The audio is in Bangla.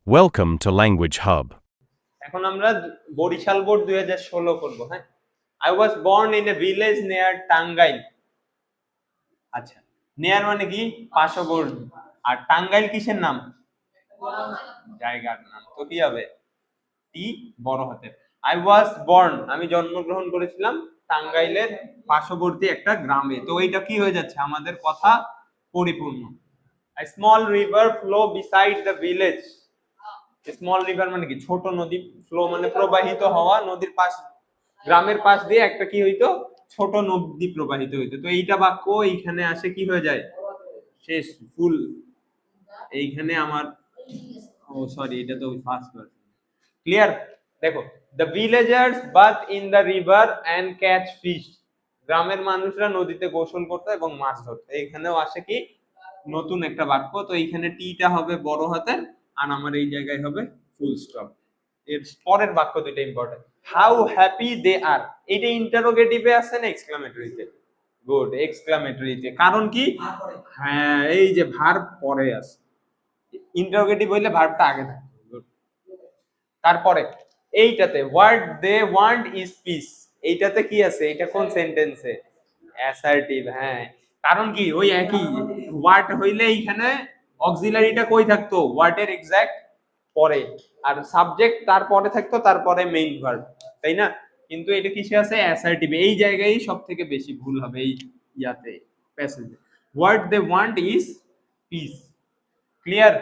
Welcome to Language Hub. এখন আমরা বরিশাল বোর্ড 2016 করব। হ্যাঁ, I was born in a village near Tangail. আচ্ছা, নিয়ার মানে কি পার্শ্ববর্তী, আর টাঙ্গাইল কিসের নাম? জায়গার নাম। তো কি হবে? টি বড় হাতে। আই ওয়াজ বর্ন, আমি জন্মগ্রহণ করেছিলাম টাঙ্গাইলের পার্শ্ববর্তী একটা গ্রামে। তো এইটা কি হয়ে যাচ্ছে, আমাদের কথা পরিপূর্ণ। A small river flow beside the village. Small river মানে কি ছোট নদী, ফ্লো মানে প্রবাহিত হওয়া, নদীর পাশ, গ্রামের পাশ দিয়ে একটা কি হইতো, ছোট নদী প্রবাহিত হইতো। তো এইটা বাক্য এইখানে আসে কি হয়ে যায়, শেষ, ফুল। এইখানে আমার, ও সরি, এটা তো ফার্স্ট ভার্স। ক্লিয়ার? দেখো, the villagers bath in the river and catch fish. গ্রামের মানুষরা নদীতে গোসল করতো এবং মাছ ধরতো। এইখানেও আসে কি নতুন একটা বাক্য। তো এইখানে টিটা হবে বড় হাতের, আর আমার এই জায়গায় হবে ফুল স্টপ। এর পরের বাক্য দুটো ইম্পর্টেন্ট। হাউ হ্যাপি দে আর, এটা ইন্টারোগেটিভে আছে না এক্সক্লামেটরিতে? গুড, এক্সক্লামেটরিতে। কারণ কি? হ্যাঁ, এই যে ভার্ব পরে আছে, ইন্টারোগেটিভ হইলে ভার্বটা আগে থাকে। Good. তারপরে এইটাতে what they want is peace, এইটাতে কি আছে, এটা কোন সেন্টেন্সে? অ্যাসার্টিভ। হ্যাঁ, কারণ কি ওই একই, হোয়াট হইলে এইখানে অক্সিলারিটা কই থাকতো, হোয়াট এর এক্সাক্ট পরে, আর সাবজেক্ট তারপরে থাকতো, তারপরে মেইন ভার্ব, তাই না? কিন্তু এটা কিসে আছে? অ্যাসার্টিভ। এই জায়গায় সব থেকে বেশি ভুল হবে এই ইয়াতে, প্যাসেজে। What they want is peace. Clear?